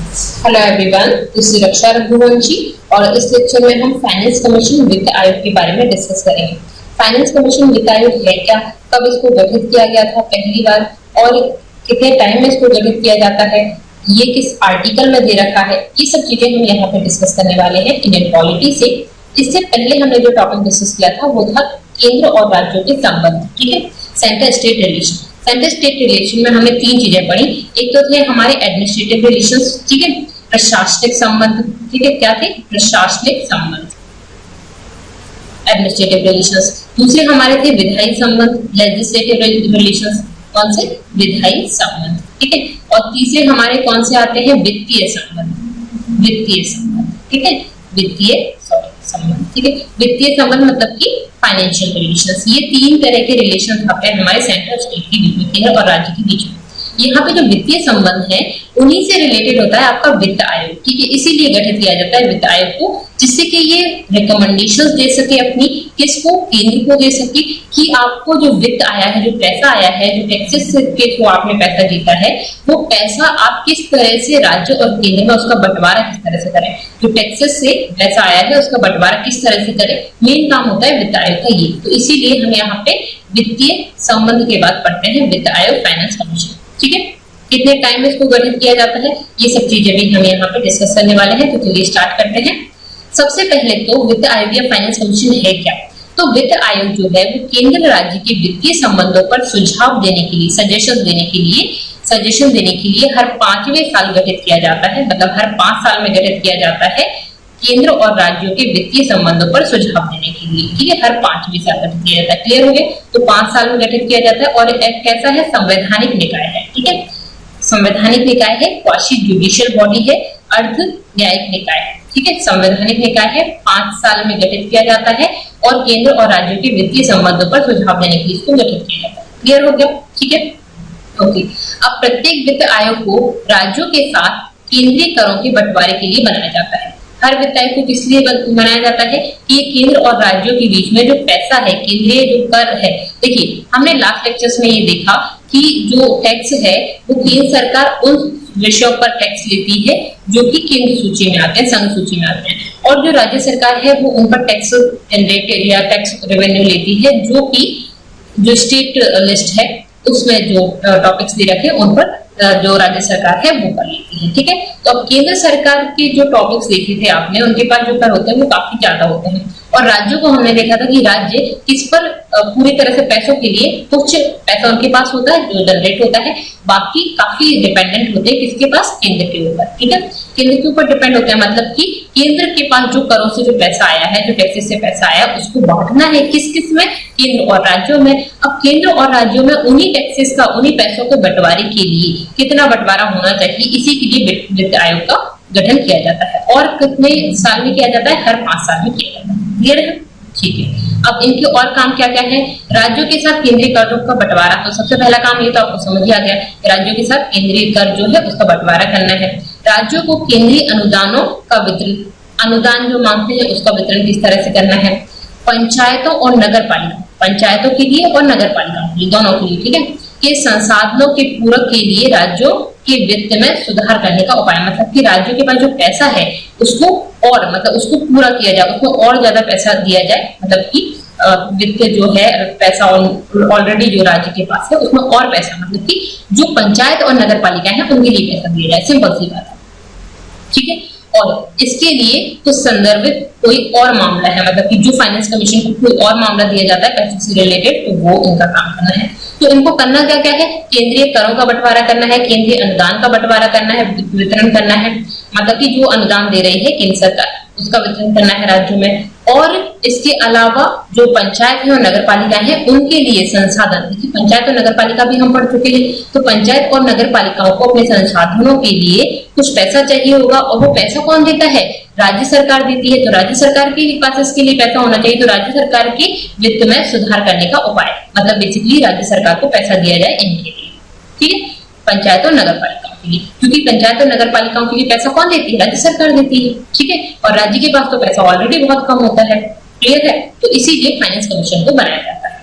Hello everyone, this is रक्षा रघुवंशी और इस lecture में हम फाइनेंस कमीशन वित्त आयोग के बारे में डिस्कस करेंगे। फाइनेंस कमीशन वित्त आयोग है क्या, कब इसको गठित किया गया था पहली बार और कितने टाइम में इसको गठित किया जाता है, ये किस आर्टिकल में दे रखा है, ये सब चीजें हम यहाँ पे डिस्कस करने वाले हैं इंडियन पॉलिटी से। इससे पहले हमने जो टॉपिक डिस्कस किया था वो था केंद्र और राज्यों के संबंध, ठीक है, centre state relation. Centre state relation में हमने तीन चीजें पढ़ी। एक तो थे हमारे एडमिनिस्ट्रेटिव रिलेशंस, ठीक है, प्रशासनिक संबंध, ठीक है, क्या थे, प्रशासनिक संबंध, एडमिनिस्ट्रेटिव रिलेशंस। दूसरे हमारे थे विधायी संबंध, लेजिस्लेटिव रिलेशंस, कौन से, विधायी संबंध, ठीक है। और तीसरे हमारे कौन से आते हैं, वित्तीय संबंध, वित्तीय संबंध, ठीक है, वित्तीय संबंध, ठीक है। वित्तीय संबंध मतलब कि फाइनेंशियल रिलेशंस। ये तीन तरह के रिलेशन आते हैं हमारे सेंटर स्टेट के बीच में, केंद्र और राज्य के बीच में। यहाँ पे जो वित्तीय संबंध है उन्हीं से रिलेटेड होता है आपका वित्त आयोग, ठीक है। इसीलिए गठित किया जाता है वित्त आयोग को, जिससे कि ये रिकमेंडेशंस दे सके अपनी, किसको, केंद्र को दे सके कि आपको जो वित्त आया है, जो पैसा आया है, जो टैक्सेस के थ्रू आपने पैसा जीता है, वो पैसा आप किस तरह से राज्य और केंद्र में उसका बंटवारा किस तरह से करें। जो टैक्सेस से पैसा आया है उसका बंटवारा किस तरह से करें, मेन काम होता है वित्त आयोग का ये। तो इसीलिए हम यहाँ पे वित्तीय संबंध के बाद पढ़ते हैं वित्त आयोग फाइनेंस कमीशन, ठीक है। कितने टाइम में इसको गठित किया जाता है, ये सब चीजें भी हम यहाँ पे डिस्कस करने वाले हैं। तो चलिए स्टार्ट करते हैं। सबसे पहले तो वित्त आयोग या फाइनेंस कमीशन है क्या। तो वित्त आयोग जो है वो केंद्र राज्य के वित्तीय संबंधों पर सुझाव देने के लिए, सजेशन देने के लिए हर 5वें साल गठित किया जाता है। मतलब हर 5 साल में गठित किया जाता है केंद्र और राज्यों के वित्तीय संबंधों पर सुझाव देने के लिए, ठीक है। हर 5वें साल गठित किया जाता है। क्लियर हो गया। तो 5 साल में गठित किया जाता है और एक कैसा है, संवैधानिक निकाय है, ठीक है। संवैधानिक निकाय है, क्वासी जुडिशियल बॉडी है, अर्ध न्यायिक निकाय है, ठीक है। संवैधानिक निकाय है, 5 साल में गठित किया जाता है और केंद्र और राज्यों के वित्तीय संबंधों पर सुझाव देने के लिए इसको गठित किया जाता है। क्लियर हो गया, ठीक है, ओके। अब प्रत्येक वित्त आयोग को राज्यों के साथ केंद्रीय करों के बंटवारे के लिए बनाया जाता है। हर वित्त आयोग को किस लिए बनाया जाता है कि केंद्र और राज्यों के बीच में जो पैसा है, केंद्रीय जो कर है, देखिए हमने लास्ट लेक्चर्स में ये देखा कि जो टैक्स है वो केंद्र सरकार उन विषयों पर टैक्स लेती है जो कि केंद्र सूची में आते हैं, संघ सूची में आते हैं, और जो राज्य सरकार है वो उन पर टैक्स जनरेट या टैक्स रेवेन्यू लेती है जो कि जो स्टेट लिस्ट है उसमें जो टॉपिक्स दे रखे उन पर जो राज्य सरकार है वो कर लेती है, ठीक है। तो अब केंद्र सरकार के जो टॉपिक्स देखे थे आपने, उनके पास जो कर होते हैं वो काफी ज्यादा होते हैं, और राज्यों को हमने देखा था कि राज्य किस पर पूरी तरह से पैसों के लिए कुछ पैसा उनके पास होता है जो जनरेट होता है, बाकी काफी डिपेंडेंट होते हैं किसके पास, केंद्र के ऊपर, ठीक है। केंद्र के ऊपर डिपेंड होते हैं, मतलब कि केंद्र के पास जो करों से जो पैसा आया है, जो टैक्सेस से पैसा आया, उसको बांटना है किस किस में, केंद्र और राज्यों में। अब केंद्र और राज्यों में उन्हीं टैक्सेस का, उन्हीं पैसों के बंटवारे के लिए कितना बंटवारा होना चाहिए, इसी के लिए वित्त आयोग का गठन किया जाता है। और कितने साल में किया जाता है, हर 5 साल में किया जाता है। क्लियर है, ठीक है। अब इनके और काम क्या क्या है, राज्यों के साथ केंद्रीय करों का बंटवारा। तो सबसे पहला काम ये तो आपको समझ ही आ गया, राज्यों के साथ केंद्रीय कर जो है उसका बंटवारा करना है। राज्यों को केंद्रीय अनुदानों का वितरण, अनुदान जो मांगते हैं उसका वितरण किस तरह से करना है। पंचायतों और नगर पालिका, पंचायतों के लिए और नगर पालिकाओं के लिए, दोनों के लिए, ठीक है, के संसाधनों के पूरक के लिए राज्यों के वित्त में सुधार करने का उपाय। मतलब कि राज्यों के पास जो पैसा है उसको और मतलब उसको पूरा किया जाए, उसको और ज्यादा पैसा दिया जाए, मतलब कि वित्त जो है पैसा ऑलरेडी जो राज्य के पास है उसमें और पैसा, मतलब कि जो पंचायत और नगर पालिका है उनके लिए पैसा दिया जाए। सिंपल सी बात है, ठीक है। और इसके लिए तो संदर्भित कोई और मामला है, मतलब कि जो फाइनेंस कमीशन को कोई और मामला दिया जाता है पैसे से रिलेटेड, तो वो इनका काम करना है। तो इनको करना क्या क्या है, केंद्रीय करों का बंटवारा करना है, केंद्रीय अनुदान का बंटवारा करना है, वितरण करना है, मतलब कि जो अनुदान दे रही है केंद्र सरकार उसका वितरण करना है राज्यों में। और इसके अलावा जो पंचायत है और नगर पालिका है उनके लिए संसाधन, देखिए पंचायत और नगर पालिका भी हम पढ़ चुके हैं, तो पंचायत और नगर पालिकाओं को अपने संसाधनों के लिए कुछ पैसा चाहिए होगा, और वो पैसा कौन देता है, राज्य सरकार देती है। तो राज्य सरकार के पास इसके लिए पैसा होना चाहिए, तो राज्य सरकार के वित्त में सुधार करने का उपाय, मतलब बेसिकली राज्य सरकार को पैसा दिया जाए इनके लिए, ठीक है, पंचायत और नगर पालिकाओं के लिए, क्योंकि पंचायत और नगर पालिकाओं के लिए पैसा कौन देती है, राज्य सरकार देती है, ठीक है। और राज्य के पास तो पैसा ऑलरेडी बहुत कम होता है, क्लियर है। तो इसीलिए फाइनेंस कमीशन को बनाया जाता है।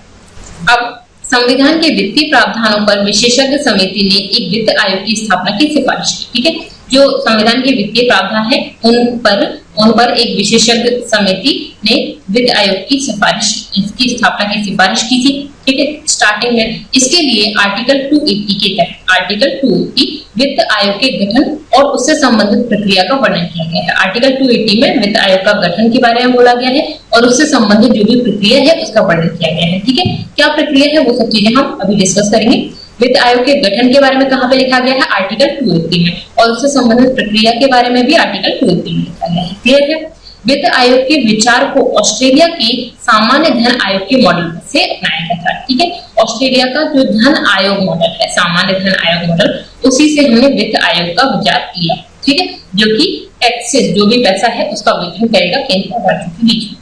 अब संविधान के वित्तीय प्रावधानों पर विशेषज्ञ समिति ने एक वित्त आयोग की स्थापना की सिफारिश की, ठीक है। जो संविधान के वित्तीय प्रावधान है उन पर एक विशेषज्ञ समिति ने वित्त आयोग की स्थापना की सिफारिश की थी। ठीक है, स्टार्टिंग में इसके लिए आर्टिकल 280 के तहत आर्टिकल 280 वित्त आयोग के गठन और उससे संबंधित प्रक्रिया का वर्णन किया गया है। आर्टिकल 280 में वित्त आयोग का गठन के बारे में बोला गया है और उससे संबंधित जो भी प्रक्रिया है उसका वर्णन किया गया है। ठीक है, क्या प्रक्रिया है वो सब चीजें हम अभी डिस्कस करेंगे। वित्त आयोग के गठन के बारे में कहां पे लिखा गया है? आर्टिकल 280 में, और उससे संबंधित प्रक्रिया के बारे में भी आर्टिकल 280 में लिखा गया है। क्लियर है? वित्त आयोग के विचार को ऑस्ट्रेलिया के सामान्य धन आयोग के मॉडल से अपनाया गया था। ठीक है, ऑस्ट्रेलिया का जो धन आयोग मॉडल है, सामान्य धन आयोग मॉडल, उसी से हमने वित्त आयोग का विचार लिया। ठीक है, जो कि टैक्सेस जो भी पैसा है उसका वितरण करेगा केंद्र और राज्यों के बीच में।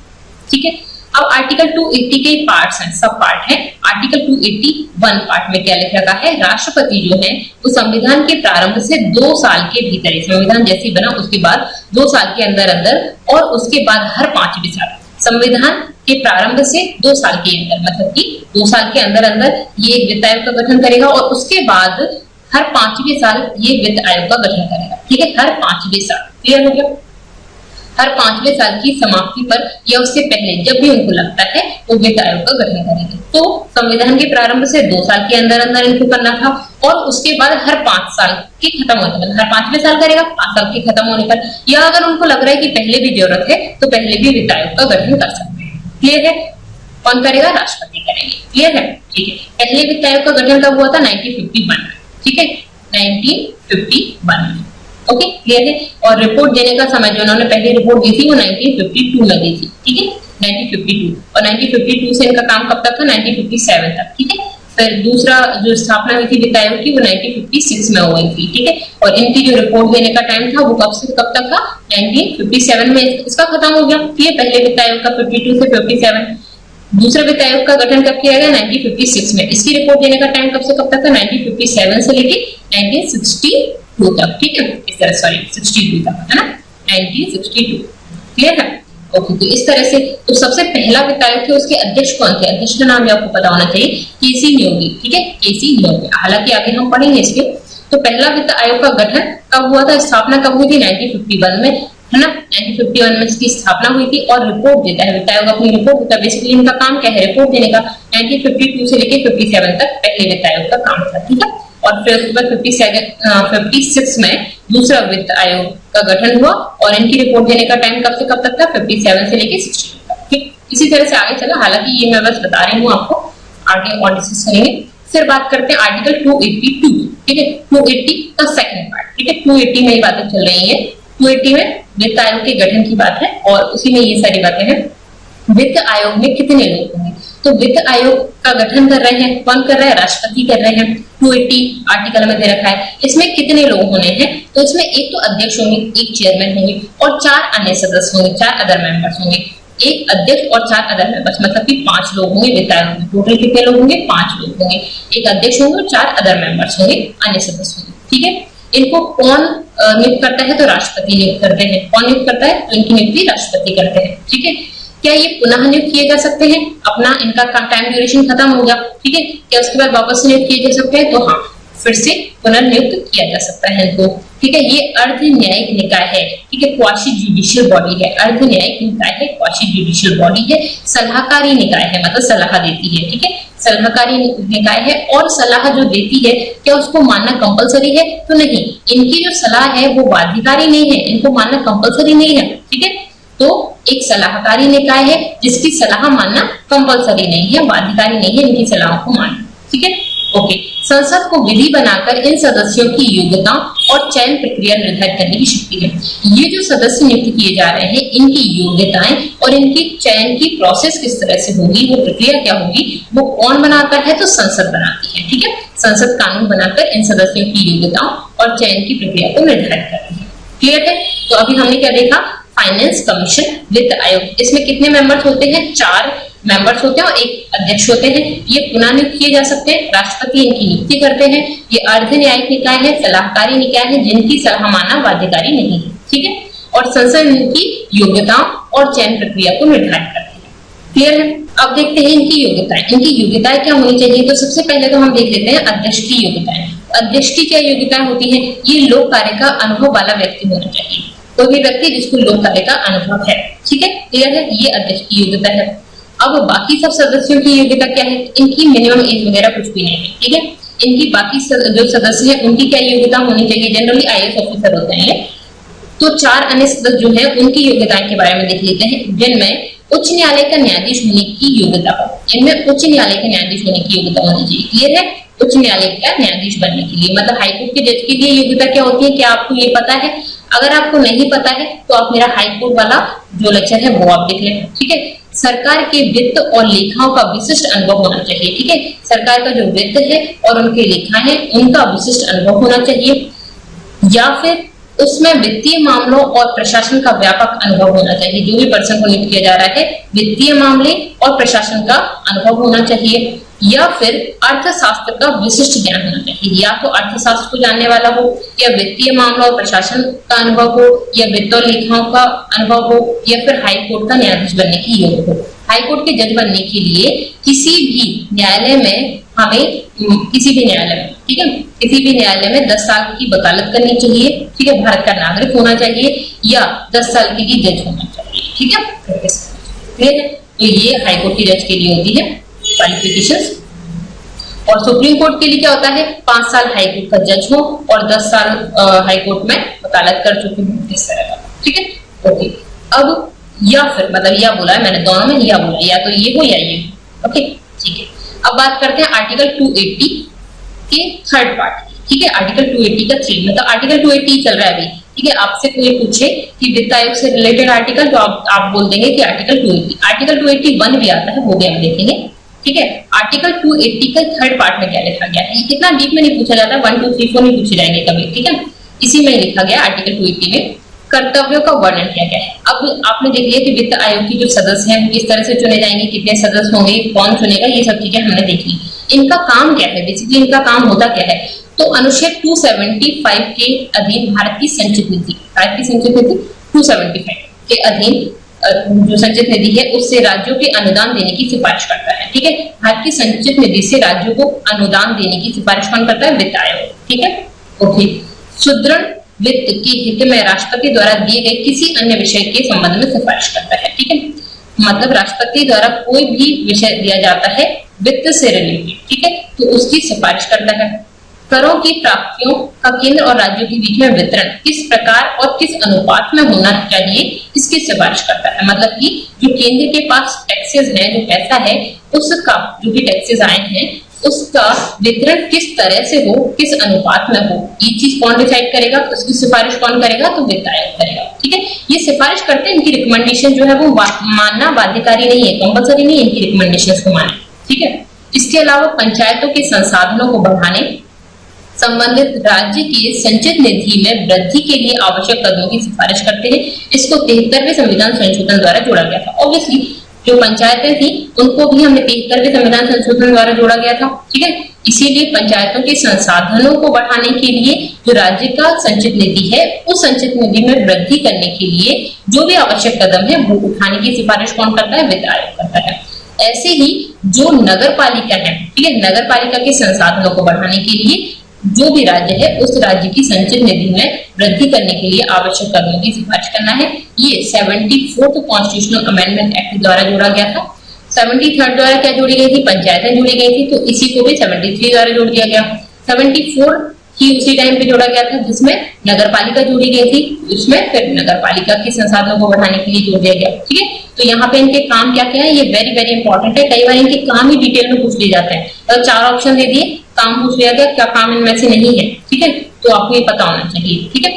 ठीक है, अब आर्टिकल 280 के पार्ट्स हैं, सब पार्ट हैं। आर्टिकल 281 पार्ट में क्या लिख रखा है? राष्ट्रपति जो है वो संविधान के प्रारंभ से 2 साल के भीतर, संविधान जैसे बना उसके बाद 2 साल के अंदर और उसके बाद हर 5वें साल, संविधान के प्रारंभ से 2 साल के अंदर, मतलब कि 2 साल के अंदर ये वित्त आयोग का गठन करेगा और उसके बाद हर 5वें साल ये वित्त आयोग का गठन करेगा। ठीक है, हर 5वें साल। क्लियर हो गया? हर 5वें साल की समाप्ति पर या उससे पहले जब भी उनको लगता है वो वित्त आयोग का गठन करेंगे। तो संविधान के प्रारंभ से 2 साल के अंदर इनको करना था और उसके बाद हर 5 साल के खत्म होने पर, हर 5वें साल करेगा 5 साल के खत्म होने पर, या अगर उनको लग रहा है कि पहले भी जरूरत है तो पहले भी वित्त आयोग का गठन कर सकते हैं। क्लियर है? कौन करेगा? राष्ट्रपति करेंगे। क्लियर है? ठीक है, पहले वित्त आयोग का गठन कब हुआ था? 1951 में। ठीक है, 1951 में। ओके, क्लियर है? और रिपोर्ट देने का समय जो उन्होंने पहली रिपोर्ट दी थी वो 1952 में दी थी। ठीक है, 1952, और 1952 से इनका काम कब तक था? 1957 तक। ठीक है, फिर दूसरा जो स्थापना हुई थी वित्त आयोग की वो 1956 में हुई थी। ठीक है, और इनकी जो रिपोर्ट देने का टाइम था वो कब से कब तक था? 1957 में इसका खत्म हो गया। ठीक है, पहले वित्त आयोग का 52 से 57। दूसरे वित्त आयोग का गठन कब किया गया? 1956 में। इसकी रिपोर्ट देने का टाइम कब से कब तक था? 1957 से लेके 1962 तक। ठीक है, इस तरह, सॉरी 62 तक, है ना, 1962। क्लियर है? ओके, तो इस तरह से तो सबसे पहला वित्त आयोग थे, उसके अध्यक्ष कौन थे? अध्यक्ष का नाम भी आपको पता होना चाहिए, केसी नियोगी। ठीक है, केसी नियोगी। हालांकि आगे हम पढ़ेंगे इसके। तो पहला वित्त आयोग का गठन कब हुआ था? स्थापना कब हुई थी? 1951 में, है ना, 1951 में इसकी स्थापना हुई थी। और रिपोर्ट देता है वित्त आयोग, अपनी रिपोर्ट देता है। बेसिकली इनका काम क्या है? रिपोर्ट देने का। 1952 से लेके 57 तक पहले वित्त आयोग का काम था। ठीक है, और फिर उसके बाद 56 में दूसरा वित्त आयोग का गठन हुआ और इनकी रिपोर्ट देने का टाइम कब से कब तक था? 57 से लेके 62 तक। ठीक, इसी तरह से आगे चला। हालांकि ये मैं बस बता रही हूँ आपको, आगे और डिस्कस करेंगे। फिर बात करते हैं आर्टिकल 282। ठीक है, 280 का सेकंड पार्ट। ठीक है, 280 में ये बातें चल रही है। 280 में वित्त आयोग के गठन की बात है और उसी में ये सारी बातें हैं। वित्त आयोग में कितने लोग होंगे? तो वित्त आयोग का गठन कर रहे हैं, कौन कर रहा है? राष्ट्रपति कर रहे हैं। 280 आर्टिकल में दे रखा है। इसमें कितने लोग होने हैं? तो इसमें एक तो अध्यक्ष होंगे, एक चेयरमैन होंगे और 4 अन्य सदस्य होंगे, 4 अदर मेंबर्स होंगे। एक अध्यक्ष और 4 अदर मेंबर्स, मतलब कि 5 लोग होंगे वित्त आयोग में। टोटल कितने लोग होंगे? 5 लोग होंगे। एक अध्यक्ष होंगे और 4 अदर मेंबर्स होंगे, अन्य सदस्य होंगे। ठीक है, इनको कौन नियुक्त करता है? तो राष्ट्रपति नियुक्त करते हैं। कौन नियुक्त करता है? तो इनकी नियुक्ति राष्ट्रपति करते हैं। ठीक है, क्या ये पुनः नियुक्त किए जा सकते हैं? अपना इनका टाइम ड्यूरेशन खत्म हो गया, ठीक है, क्या उसके बाद वापस से नियुक्त किए जा सकते हैं? तो हाँ, फिर से पुनर्नियुक्त किया जा सकता है इनको। ठीक है, ये अर्ध न्यायिक निकाय है। ठीक है, क्वासी जुडिशियल बॉडी है। अर्ध न्यायिक निकाय है, क्वासी जुडिशियल बॉडी है, सलाहकारी निकाय है, मतलब सलाह देती है। ठीक है, सलाहकारी निकाय है और सलाह जो देती है क्या उसको मानना कंपलसरी है? तो नहीं, इनकी जो सलाह है वो बाध्यकारी नहीं है, इनको मानना कंपलसरी नहीं है। ठीक है, तो एक सलाहकारी निकाय है जिसकी सलाह मानना कंपलसरी नहीं है, बाध्यकारी नहीं है इनकी सलाह को मानना। ठीक है, ओके। संसद को विधि बनाकर इन सदस्यों की योग्यता और चयन प्रक्रिया निर्धारित करने की शक्ति है। ये जो सदस्य नियुक्त किए जा रहे हैं, इनकी योग्यताएं और इनकी चयन की प्रोसेस किस तरह से होगी, वो प्रक्रिया क्या होगी, वो कौन बनाता है? तो संसद बनाती है। ठीक है, संसद कानून बनाकर इन सदस्यों की योग्यता और चयन की प्रक्रिया को निर्धारित करती है। क्लियर है? तो अभी हमने क्या देखा? फाइनेंस कमीशन, वित्त आयोग। इसमें कितने मेंबर्स होते हैं? 4 मेंबर्स होते हैं और एक अध्यक्ष होते हैं। ये पुनः नियुक्त किए जा सकते हैं, राष्ट्रपति इनकी नियुक्ति करते हैं। ये अर्ध न्यायिक निकाय है, सलाहकारी निकाय है, जिनकी सलाह मानना बाध्यकारी नहीं है। ठीक है, और संसद इनकी योग्यताओं और चयन प्रक्रिया को निर्धारित करती है। क्लियर है? अब देखते हैं इनकी योग्यताएं। इनकी योग्यताएं क्या होनी चाहिए? तो सबसे पहले तो हम देख लेते हैं अध्यक्ष की योग्यताएं। अध्यक्ष की क्या योग्यताएं होती है? ये लोक कार्य का अनुभव वाला व्यक्ति होना चाहिए, कोई भी व्यक्ति जिसको लोक कार्य का अनुभव है। ठीक है, क्लियर है? ये अध्यक्ष की योग्यता है। अब बाकी सब सदस्यों की योग्यता क्या है? इनकी मिनिमम एज वगैरह कुछ भी नहीं है। ठीक है, इनकी बाकी जो सदस्य हैं उनकी क्या योग्यता होनी चाहिए? जनरली आईएएस ऑफिसर होते हैं। तो 4 अन्य सदस्य जो है उनकी योग्यताएं के बारे में देख लेते हैं, जिनमें उच्च न्यायालय का न्यायाधीश होने की योग्यता हो। इनमें उच्च न्यायालय के न्यायाधीश होने की योग्यता होनी चाहिए। क्लियर है? उच्च न्यायालय का न्यायाधीश बनने के लिए, मतलब हाईकोर्ट के जज के लिए योग्यता क्या होती है? क्या आपको ये पता है? अगर आपको नहीं पता है तो आप मेरा हाईकोर्ट वाला जो लेक्चर है वो आप देख लें। ठीक है, सरकार के वित्त और लेखाओं का विशिष्ट अनुभव होना चाहिए। ठीक है, सरकार का जो वित्त है और उनके लेखा है उनका विशिष्ट अनुभव होना चाहिए, या फिर उसमें वित्तीय मामलों और प्रशासन का व्यापक अनुभव होना चाहिए। जो भी पर्सन को नियुक्त किया जा रहा है, वित्तीय मामले और प्रशासन का अनुभव होना चाहिए, या फिर अर्थशास्त्र का विशिष्ट ज्ञान होना चाहिए। या तो अर्थशास्त्र को जानने वाला हो, या वित्तीय मामला और प्रशासन का अनुभव हो, या वित्त और लेखाओं का अनुभव हो, या फिर हाईकोर्ट का न्यायाधीश बनने की योग्य हो। हाईकोर्ट के जज बनने के लिए किसी भी न्यायालय में हमें किसी भी न्यायालय में, ठीक है, किसी भी न्यायालय में 10 साल की वकालत करनी चाहिए। ठीक है, भारत का नागरिक होना चाहिए, या 10 साल की जज होना चाहिए। ठीक है, क्लियर है? तो ये हाईकोर्ट की जज के लिए होती है क्वालिफिकेशंस। और सुप्रीम कोर्ट के लिए क्या होता है? 5 साल हाईकोर्ट का जज हो और 10 साल हाईकोर्ट में वकालत कर चुके हो, इस तरह का। ठीक है, ओके। अब या फिर, मतलब या बोला है मैंने, दोनों में या बोला, या तो ये हो या ये हो। ओके, ठीक है। अब बात करते हैं आर्टिकल 280 के थर्ड पार्ट की। ठीक है, आर्टिकल 280 का 3, मतलब आर्टिकल 280 चल रहा है अभी। ठीक है, आपसे कोई पूछे कि वित्त आयोग से रिलेटेड आर्टिकल, तो आप बोल देंगे कि आर्टिकल 280। आर्टिकल 281 भी आता है, वो भी हम देखेंगे। ठीक है, आर्टिकल 280 का थर्ड पार्ट में क्या लिखा गया है? इतना डीप में नहीं पूछा जाता, 1 2 3 4 नहीं पूछे जाएंगे कभी। ठीक है, इसी में लिखा गया आर्टिकल 280 में कर्तव्यों का वर्णन किया गया है। अब आपने देख लिया कि वित्त आयोग की जो सदस्य हैं किस तरह से चुने जाएंगे, कितने सदस्य होंगे, कौन चुनेगा, ये सब चीजें हमने देख ली। इनका काम क्या है? बेसिकली इनका काम होता क्या है? तो अनुच्छेद 275 के अधीन भारत की संचित निधि, भारत की संचित निधि 275 के अधीन जो संचित निधि है उससे राज्यों के अनुदान देने की सिफारिश करता है। ठीक है, भारत की संचित निधि से राज्यों को अनुदान देने की सिफारिश कौन करता है? वित्त आयोग। ठीक है, ओके। सुदृढ़ वित्त के हित में राष्ट्रपति द्वारा दिए गए किसी अन्य विषय के संबंध में सिफारिश करता है। ठीक है, मतलब राष्ट्रपति द्वारा कोई भी विषय दिया जाता है वित्त से रिलेटेड, ठीक है, तो उसकी सिफारिश करता है। करों की प्राप्तियों का केंद्र और राज्यों के बीच में वितरण किस प्रकार और किस अनुपात में होना चाहिए, इसकी सिफारिश करता है। मतलब कि जो केंद्र के पास टैक्सेस है, जो पैसा है, उसका जो भी टैक्सेस आए हैं उसका वितरण किस तरह से हो, किस अनुपात में हो, ये चीज कौन डिसाइड करेगा? उसकी सिफारिश कौन करेगा? तो वित्त आयोग करेगा। ठीक है, ये सिफारिश करते हैं, इनकी रिकमेंडेशन जो है वो मानना बाध्यकारी नहीं है, कंपलसरी नहीं है इनकी रिकमेंडेशन को माने। ठीक है, इसके अलावा पंचायतों के संसाधनों को बढ़ाने, संबंधित राज्य की संचित निधि में वृद्धि के लिए आवश्यक कदमों की सिफारिश करते हैं। इसको 73वें संविधान संशोधन द्वारा जोड़ा गया था। ऑब्वियसली जो पंचायतें थी उनको भी हमने 73वें संविधान संशोधन द्वारा जोड़ा गया था। ठीक है, इसीलिए पंचायतों के संसाधनों को बढ़ाने के लिए जो राज्य का संचित निधि है उस संचित निधि में वृद्धि करने के लिए जो भी आवश्यक कदम है वो उठाने की सिफारिश कौन करता है? वित्त आयोग करता है। ऐसे ही जो नगर पालिका है, ठीक है, नगर पालिका के संसाधनों को बढ़ाने के लिए जो भी राज्य है उस राज्य की संचित निधि में वृद्धि करने के लिए आवश्यक कदमों की सिफारिश करना है। ये 74th कॉन्स्टिट्यूशनल अमेंडमेंट एक्ट द्वारा जोड़ा गया था। 73rd द्वारा क्या जोड़ी गई थी? पंचायतें जोड़ी गई थी, तो इसी को भी 73 द्वारा जोड़ दिया गया। 74 ही उसी टाइम पे जोड़ा गया था जिसमें नगर पालिका जोड़ी गई थी, उसमें फिर नगर पालिका के संसाधनों को बढ़ाने के लिए जोड़ दिया गया। ठीक है, तो यहाँ पे इनके काम क्या क्या है, ये वेरी वेरी इंपॉर्टेंट है। कई बार इनके काम ही डिटेल में पूछ लिए जाते हैं, तो 4 ऑप्शन दे दिए, काम पूछ लिया गया, क्या काम इनमें से नहीं है। ठीक है, तो आपको ये पता होना चाहिए। ठीक है,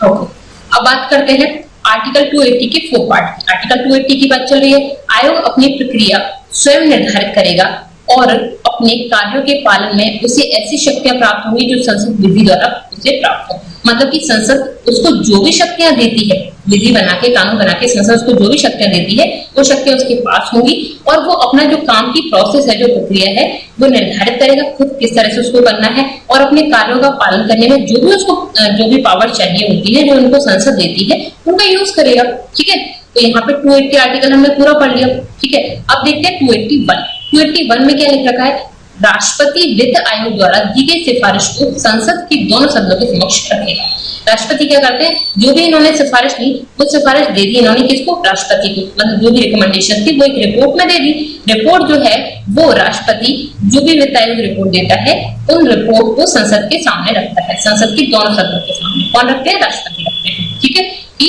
ओके। अब बात करते हैं आर्टिकल 280 के 4 पार्ट। आर्टिकल 280 की बात चल रही है। आयोग अपनी प्रक्रिया स्वयं निर्धारित करेगा और अपने कार्यों के पालन में उसे ऐसी शक्तियां प्राप्त होंगी जो संसद विधि द्वारा उसे प्राप्त हो। मतलब कि संसद उसको जो भी शक्तियां देती है, विधि बना के, कानून बना के संसद उसको जो भी शक्तियां देती है वो शक्तियां उसके पास होंगी और वो अपना जो काम की प्रोसेस है, जो प्रक्रिया है, वो निर्धारित करेगा खुद किस तरह से उसको करना है और अपने कार्यों का पालन करने में जो भी उसको जो भी पावर चाहिए होती है, जो उनको संसद देती है, उनका यूज करेगा। ठीक है, तो यहाँ पे 280 आर्टिकल हमने पूरा पढ़ लिया। ठीक है, अब देखते हैं 281 में क्या लिख रखा है। राष्ट्रपति वित्त आयोग द्वारा दी गई सिफारिश को संसद की दोनों सदनों के समक्ष रखेगा। राष्ट्रपति क्या करते हैं, जो भी इन्होंने सिफारिश दी वो सिफारिश दे दी इन्होंने किसको, राष्ट्रपति को, मतलब जो भी रिकमेंडेशन थी वो एक रिपोर्ट में दे दी। रिपोर्ट जो है वो राष्ट्रपति जो भी वित्त आयोग रिपोर्ट देता है उन रिपोर्ट को संसद के सामने रखता है, संसद की दोनों सदनों के सामने। कौन रखते हैं, राष्ट्रपति रखते हैं। ठीक है, कि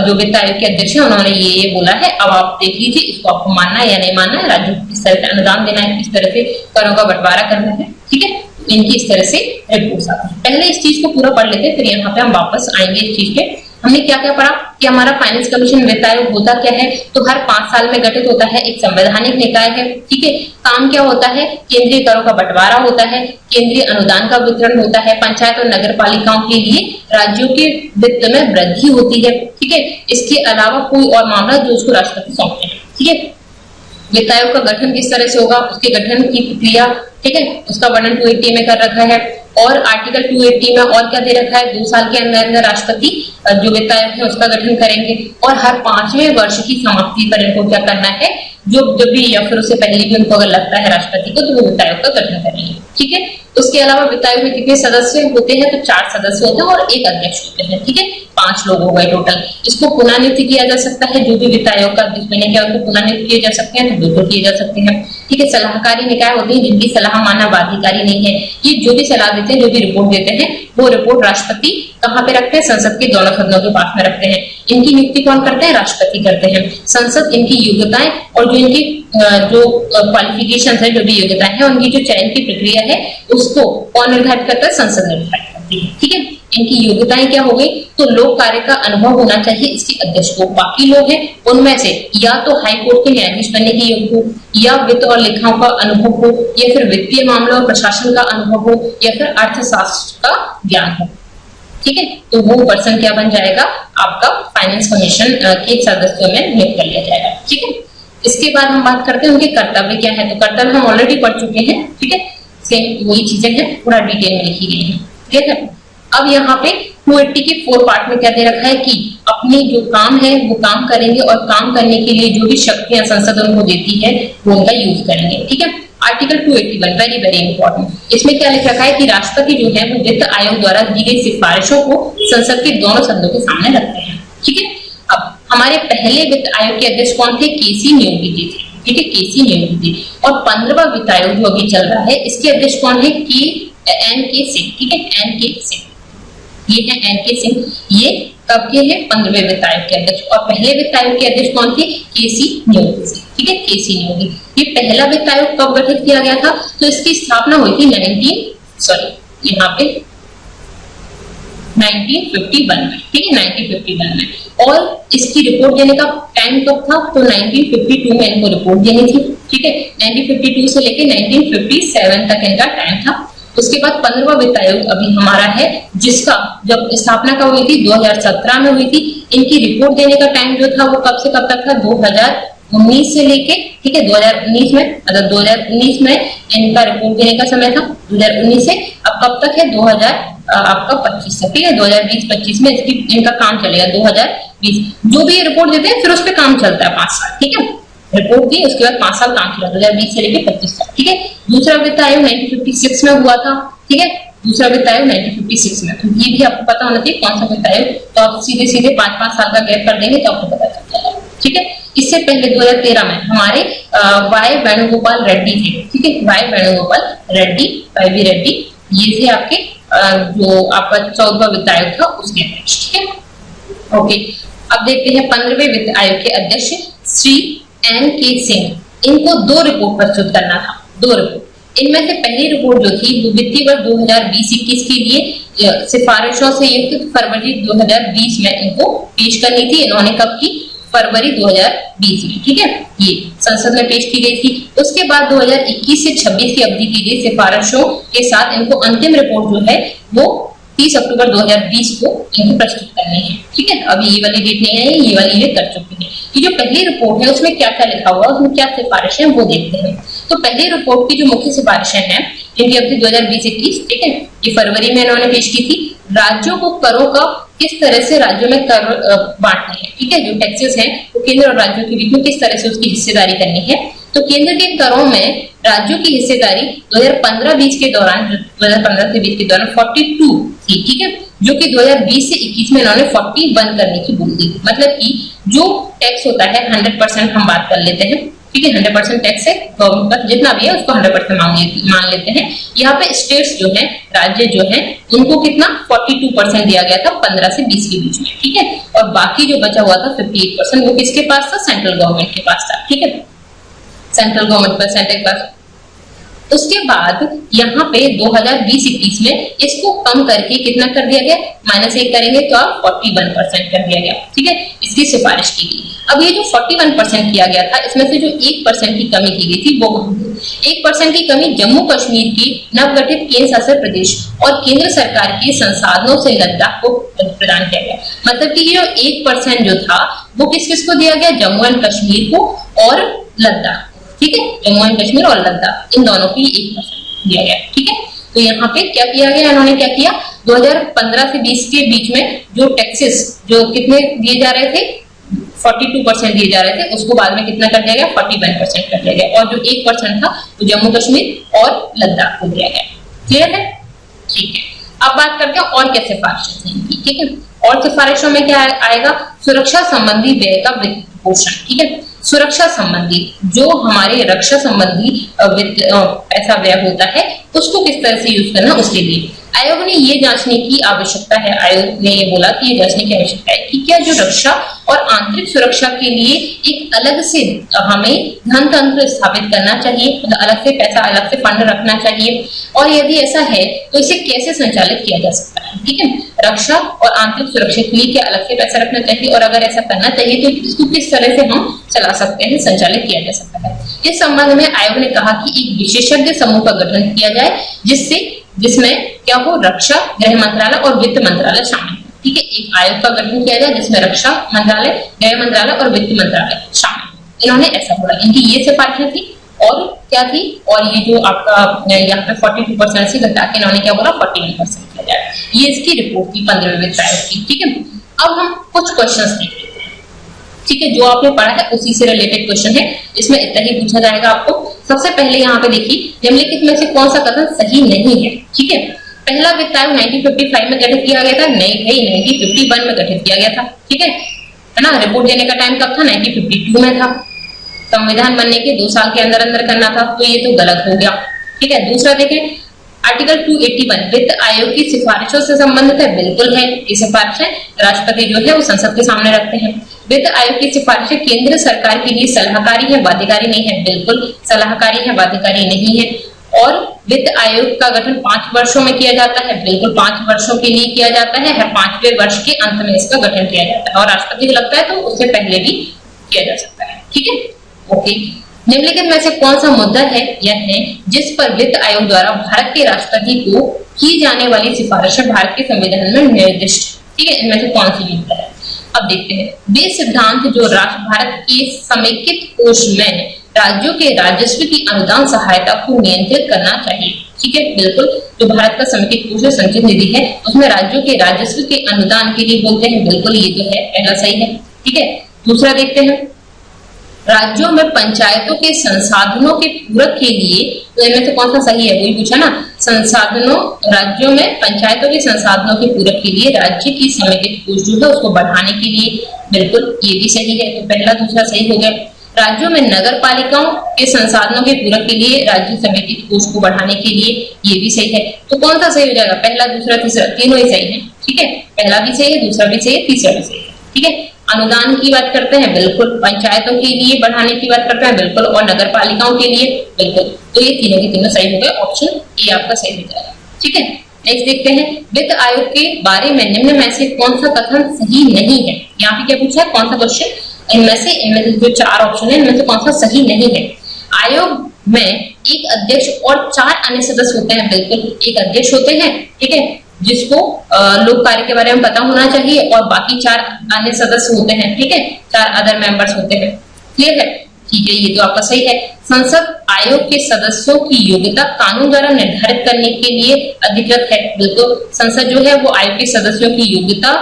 जो वित्त आयोग के अध्यक्ष है उन्होंने ये बोला है, अब आप देख लीजिए इसको आपको मानना है या नहीं मानना है, राज्यों को किस तरह से अनुदान देना है, किस तरह से करों का बंटवारा करना है। ठीक है, इनकी इस तरह से रिपोर्ट्स आती है। पहले इस चीज को पूरा पढ़ लेते हैं, फिर यहाँ पे हम वापस आएंगे इस चीज पे। हमने क्या क्या पढ़ा कि हमारा फाइनेंस कमीशन वित्त आयोग होता क्या है, तो हर 5 साल में गठित होता है, एक संवैधानिक निकाय है। ठीक है, काम क्या होता है, केंद्रीय करों का बंटवारा होता है, केंद्रीय अनुदान का वितरण होता है, पंचायत और नगर पालिकाओं के लिए राज्यों के वित्त में वृद्धि होती है। ठीक है, इसके अलावा कोई और मामला जो उसको राष्ट्रपति सौंपते हैं। ठीक है, वित्त आयोग का गठन किस तरह से होगा, उसके गठन की प्रक्रिया, ठीक है, उसका वर्णन 280 में कर रखा है। और आर्टिकल 280 में और क्या दे रखा है, 2 साल के अंदर राष्ट्रपति जो वित्त आयोग है उसका गठन करेंगे और हर 5वें वर्ष की समाप्ति पर इनको क्या करना है, जब भी या फिर उससे पहले भी उनको अगर लगता है राष्ट्रपति को, तो वो वित्त आयोग का गठन करेंगे। ठीक है, उसके अलावा वित्त आयोग में कितने सदस्य होते हैं, तो 4 सदस्य होते हैं और एक अध्यक्ष होते हैं। ठीक है, 5 लोग हो गए टोटल। इसको पुनः नियुक्त किया जा सकता है, जो भी वित्त आयोग का अध्यक्ष बने क्या उनको पुनः नियुक्त किए जा सकते हैं, तो बिल्कुल किए जा सकते हैं। ठीक है, सलाहकारी निकाय होते हैं जिनकी सलाह मानना बाध्यकारी नहीं है, ये जो भी सलाह देते हैं, जो भी रिपोर्ट देते हैं, वो रिपोर्ट राष्ट्रपति कहाँ पे रखते हैं, संसद के दोनों सदनों के पास में रखते हैं। इनकी नियुक्ति कौन करते हैं, राष्ट्रपति करते हैं। संसद इनकी योग्यताएं और जो इनकी जो क्वालिफिकेशन है, जो भी योग्यताएं हैं, उनकी जो चयन की प्रक्रिया है उसको कौन निर्धारित करता है, संसद निर्धारित करती है। ठीक है, इनकी योग्यताएं क्या हो गई, तो लोक कार्य का अनुभव होना चाहिए इसके अध्यक्ष को। बाकी लोग हैं उनमें से या तो हाई कोर्ट के न्यायाधीश बनने की योग्य हो, या वित्त और लेखाओं का अनुभव हो, या फिर वित्तीय मामलों और प्रशासन का अनुभव हो, या फिर अर्थशास्त्र का ज्ञान हो। ठीक है, तो वो पर्सन क्या बन जाएगा, आपका फाइनेंस कमीशन के सदस्यों में नियुक्त कर लिया जाएगा। ठीक है, इसके बाद हम बात करते हैं उनके कर्तव्य क्या है, तो कर्तव्य हम ऑलरेडी पढ़ चुके हैं। ठीक है, सेम वही चीजें हैं, पूरा डिटेल में लिखी गई है। ठीक है, अब यहाँ पे 280 के 4 पार्ट में क्या दे रखा है कि अपनी जो काम है वो काम करेंगे और काम करने के लिए जो भी शक्तियां संसद उनको देती है वो उनका यूज करेंगे। ठीक है, आर्टिकल 281 वेरी वेरी इंपॉर्टेंट, इसमें क्या लिख रखा है कि राष्ट्रपति जो है वो वित्त आयोग द्वारा दी गई सिफारिशों को संसद के दोनों सदनों के सामने रखते हैं। ठीक है, अब हमारे पहले वित्त आयोग के अध्यक्ष कौन थे, केसी न्योगी जी थे। ठीक है, केसी न्योगी जी। और 15वां वित्त आयोग जो अभी चल रहा है इसके अध्यक्ष कौन है, एन के सिंह। ठीक है, एन के सिंह, ये है एन के सिंह। ये कब के हैं, 15वें वित्त आयोग के अध्यक्ष। और पहले वित्त आयोग के अध्यक्ष कौन थे, केसी न्योगी जी। ठीक है, केसी न्योगी। ये पहला वित्त आयोग कब गठित किया गया था, तो इसकी स्थापना हुई थी 1951 में। ठीक है, 1951 में। और इसकी रिपोर्ट देने का टाइम कब था, तो 1952 में इनको रिपोर्ट देनी थी। ठीक है, 1952 से लेकर 1957 तक इनका टाइम था। उसके बाद 15वां वित्त आयोग अभी हमारा है, जिसका जब स्थापना कब हुई थी, 2017 में हुई थी। इनकी रिपोर्ट देने का टाइम जो था वो कब से कब तक था, 2019 से लेके, ठीक है, 2019 में, मतलब 2019 में इनका रिपोर्ट देने का समय था, 2019 से अब कब तक है, 2025 तक। ठीक है, 2020-25 में इनका काम चलेगा। 2020 जो भी रिपोर्ट देते हैं फिर उस पर काम चलता है 5 साल। ठीक है, रिपोर्ट दी उसके बाद 5 साल काम चला, 2020 से लेकर 25 तक। ठीक है, दूसरा वित्त आयोग 1956 में हुआ था। ठीक है, दूसरा वित्त आयोग 1956 में, तो ये भी आपको पता होना चाहिए कौन सा वित्त आयोग, तो आप सीधे सीधे 5-5 साल का गैप कर देंगे तो आपको पता चल जाएगा। ठीक है, इससे पहले 2013 में हमारे वाई वेणुगोपाल रेड्डी थे। ठीक है, Y Venugopal Reddy, Y V Reddy, ये थे आपके जो आपका 14वां वित्त आयोग था उसके अध्यक्ष। ठीक है, ओके, अब देखते हैं 15वें वित्त आयोग के अध्यक्ष श्री एन के सिंह। इनको 2 रिपोर्ट प्रस्तुत करना था, 2 रिपोर्ट। इनमें से पहली रिपोर्ट जो थी वो वित्तीय वर्ष 2020-21 के लिए सिफारिशों से युक्त फरवरी 2020 में इनको पेश करनी थी। इन्होंने कब की, फरवरी 2020 में। ठीक है, ये संसद में पेश की गई थी। उसके बाद 2021 से 26 की अवधि के लिए सिफारिशों के साथ इनको अंतिम रिपोर्ट जो है वो 30 अक्टूबर 2020 को इनको प्रस्तुत करनी है। ठीक है, अभी ये वाली डेट नहीं आई, ये वाली ये कर चुके हैं। ये जो पहली रिपोर्ट है उसमें क्या क्या लिखा हुआ है, उसमें क्या सिफारिशें वो देखते हैं। तो पहली रिपोर्ट की जो मुख्य सिफारिशें हैं इनकी अवधि 2020-21, ठीक है, ये फरवरी में इन्होंने पेश की थी। राज्यों को करों का किस तरह से राज्यों में कर बांटने हैं। ठीक है, जो टैक्सेस हैं वो केंद्र और राज्यों के बीच में किस तरह से उसकी हिस्सेदारी करनी है, तो केंद्र के करों में राज्यों की हिस्सेदारी 2015-20 के दौरान 2015 से 20 के दौरान 42 थी, ठीक है, जो कि 2020 से 21 में इन्होंने 41 करने की बोल दी। मतलब कि जो टैक्स होता है 100% हम बात कर लेते हैं, ठीक है, 100% टैक्स है गवर्नमेंट का जितना भी है उसको 100% मान लेते हैं। यहाँ पे स्टेट्स जो है, राज्य जो है, उनको कितना 42% दिया गया था 15 से 20 के बीच में, ठीक है, और बाकी जो बचा हुआ था 58% वो किसके पास था? सेंट्रल गवर्नमेंट के पास था, ठीक है, सेंट्रल गवर्नमेंट पर सेंट्रल के पास। उसके बाद यहाँ पे 2020-21 में इसको कम करके कितना कर दिया गया? -1 करेंगे तो आप 41% कर दिया गया, ठीक है, इसकी सिफारिश की गई। अब ये जो 41% किया गया था, इसमें से जो 1% की कमी की गई थी वो 1% की कमी जम्मू कश्मीर की नवगठित केंद्र शासित प्रदेश और केंद्र सरकार के संसाधनों से लद्दाख को प्रदान किया गया। मतलब कि ये 1% जो था वो किस किस को दिया गया? जम्मू एंड कश्मीर को और लद्दाख, ठीक है, जम्मू एंड कश्मीर और लद्दाख इन दोनों को 1% दिया गया, ठीक है। तो यहाँ पे क्या किया गया? इन्होंने क्या किया? 2015 से 20 के बीच में जो टैक्सेस जो कितने दिए जा रहे थे, 42% दिए जा रहे थे, उसको बाद में कितना कर दिया गया? 41% कर दिया गया, और जो 1% था वो जम्मू कश्मीर और लद्दाख को दिया गया। क्लियर है? ठीक है। अब बात करते हैं और क्या सिफारिशें थी, ठीक है। और सिफारिशों में क्या आएगा? सुरक्षा संबंधी व्यय का वित्त पोषण, ठीक है, सुरक्षा संबंधी जो हमारे रक्षा संबंधी वित्त पैसा व्यय होता है उसको किस तरह से यूज करना, उसके लिए आयोग ने ये जांचने की आवश्यकता है। आयोग ने ये बोला कि ये जांचने की आवश्यकता है कि क्या जो रक्षा और आंतरिक सुरक्षा के लिए एक अलग से हमें धन तंत्र स्थापित करना चाहिए, मतलब अलग से पैसा, अलग से फंड रखना चाहिए, और यदि ऐसा है तो इसे कैसे संचालित किया जा सकता है, ठीक है। रक्षा और आंतरिक सुरक्षा के लिए क्या अलग से पैसा रखना चाहिए, और अगर ऐसा करना चाहिए तो इसको किस तरह से हम चला सकते हैं, संचालित किया जा सकता है। इस संबंध में आयोग ने कहा कि एक विशेषज्ञ समूह का गठन किया जाए जिसमें क्या हो? रक्षा, गृह मंत्रालय और वित्त मंत्रालय शामिल, ठीक है। एक आयोग का गठन किया जाए जिसमें रक्षा मंत्रालय, गृह मंत्रालय और वित्त मंत्रालय शामिल। इन्होंने ऐसा बोला, इनकी ये सिफारिशें थी। और क्या थी? और ये जो आपका यहाँ पे 42% से घटा के इन्होंने क्या बोला? 41% किया जाए। ये इसकी रिपोर्ट थी 15वें वित्त आयोग की, ठीक है। अब हम कुछ क्वेश्चंस देखेंगे, ठीक है, जो आपने पढ़ा है उसी से रिलेटेड क्वेश्चन है, इसमें इतना ही पूछा जाएगा आपको। सबसे पहले यहाँ पे देखिए, निम्नलिखित में से कौन सा कथन सही नहीं है, ठीक है। पहला वित्त आयोग 1955 में गठित किया गया था, नहीं भाई 1951 में गठित किया गया था, ठीक है ना। रिपोर्ट देने का टाइम कब था? 1952 में था। संविधान बनने के 2 साल के अंदर अंदर करना था, तो ये तो गलत हो गया, ठीक है। दूसरा देखें, आर्टिकल 281 वित्त आयोग की सिफारिशों से संबंधित है, बिल्कुल है। ये सिफारिशें राष्ट्रपति जो है वो संसद के सामने रखते हैं। वित्त आयोग की सिफारिशें केंद्र सरकार के लिए सलाहकारी है, बाध्यकारी नहीं है, बिल्कुल सलाहकारी है, बाध्यकारी नहीं है। और वित्त आयोग का गठन 5 वर्षों में किया जाता है, बिल्कुल 5 वर्षों के लिए किया जाता है, हर 5वें वर्ष के अंत में इसका गठन किया जाता है, और राष्ट्रपति को लगता है तो उससे पहले भी किया जा सकता है, ठीक है। ओके, निम्नलिखित में से कौन सा मुद्दा है यह है जिस पर वित्त आयोग द्वारा भारत के राष्ट्रपति को की जाने वाली सिफारिशें भारत के संविधान में निर्दिष्ट, ठीक है, इनमें से कौन सी मुद्दा है? अब देखते हैं। वे सिद्धांत जो भारत के समेकित कोष में राज्यों के राजस्व की अनुदान सहायता को नियंत्रित करना चाहिए, ठीक है, बिल्कुल। जो भारत का समेकित कोष संचित निधि है उसमें राज्यों के राजस्व के अनुदान के लिए बोलते हैं, बिल्कुल ये जो है पहला सही है, ठीक है। दूसरा देखते हैं, राज्यों में पंचायतों के संसाधनों के पूरक के लिए, तो इनमें से कौन सा सही है? वही पूछा ना, संसाधनों, राज्यों में पंचायतों के संसाधनों के पूरक के लिए राज्य की समेकित कोष जो है उसको बढ़ाने के लिए, बिल्कुल ये भी सही है, तो पहला दूसरा सही हो गया। राज्यों में नगर पालिकाओं के संसाधनों के पूरक के लिए राज्य समेकित कोष को बढ़ाने के लिए, ये भी सही है। तो कौन सा सही हो जाएगा? पहला, दूसरा, तीसरा, तीनों ही सही है, ठीक है। पहला भी सही है, दूसरा भी सही है, तीसरा भी सही है, ठीक है। अनुदान की बात करते हैं, बिल्कुल। पंचायतों के लिए बढ़ाने की बात करते हैं, बिल्कुल। और नगर पालिकाओं के लिए, बिल्कुल। तो ये तीनों के तीनों सही हो गए, ऑप्शन ए आपका सही हो जाएगा, ठीक है। नेक्स्ट देखते हैं, वित्त आयोग के बारे में निम्न में से कौन सा कथन सही नहीं है? यहाँ पे क्या पूछा है, कौन सा क्वेश्चन? इनमें से जो 4 ऑप्शन है इनमें से कौन सा सही नहीं है? आयोग में एक अध्यक्ष और 4 अन्य सदस्य होते हैं, बिल्कुल। एक अध्यक्ष होते हैं, ठीक है, जिसको लोक कार्य के बारे में पता होना चाहिए, और बाकी 4 अन्य सदस्य होते हैं, ठीक है, 4 अदर मेंबर्स होते हैं, क्लियर है। ठीक है, ये तो आपका सही है। संसद आयोग के सदस्यों की योग्यता कानून द्वारा निर्धारित करने के लिए अधिकृत है। बिल्कुल, संसद जो है वो आयोग के सदस्यों की योग्यता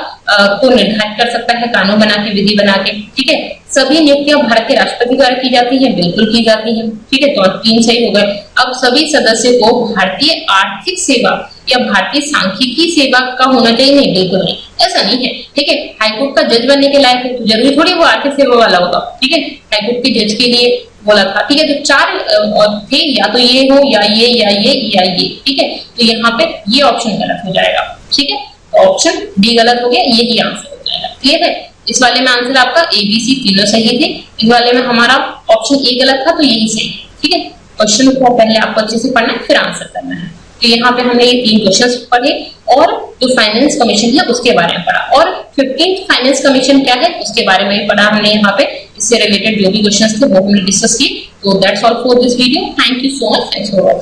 को निर्धारित कर सकता है कानून बना के, विधि बना के। ठीक है, सभी नियुक्तियां भारत के राष्ट्रपति द्वारा की जाती हैं, बिल्कुल की जाती हैं। ठीक है, तो 3 सही हो गए। अब सभी सदस्य को भारतीय आर्थिक सेवा या भारतीय सांख्यिकी सेवा का होना चाहिए? नहीं, बिल्कुल नहीं, ऐसा नहीं है। ठीक है, हाईकोर्ट का जज बनने के लायक है तो जरूरी थोड़ी वो आर्थिक सेवा वाला होगा। ठीक है, हाईकोर्ट के जज के लिए बोला था। ठीक है, तो 4 थे, या तो ये हो या ये या ये या ये। ठीक है, तो यहाँ पे ये ऑप्शन गलत हो जाएगा। ठीक है, तो ऑप्शन डी गलत हो गया, यही आंसर हो जाएगा। क्लियर है? इस वाले में आंसर आपका ABC तीनों सही थे, इस वाले में हमारा ऑप्शन ए गलत था, तो यही सही है। ठीक है, क्वेश्चन को पहले आपको अच्छे से पढ़ना है, फिर आंसर करना है। तो यहाँ पे हमने ये 3 क्वेश्चंस पढ़े और जो फाइनेंस कमीशन है उसके बारे में पढ़ा, और 15th फाइनेंस कमीशन क्या है उसके बारे में पढ़ा हमने यहाँ पे। इससे रिलेटेड जो भी क्वेश्चंस थे वो हमने डिस्कस किए। तो that's all for this video. Thank you so much. Thanks for watching.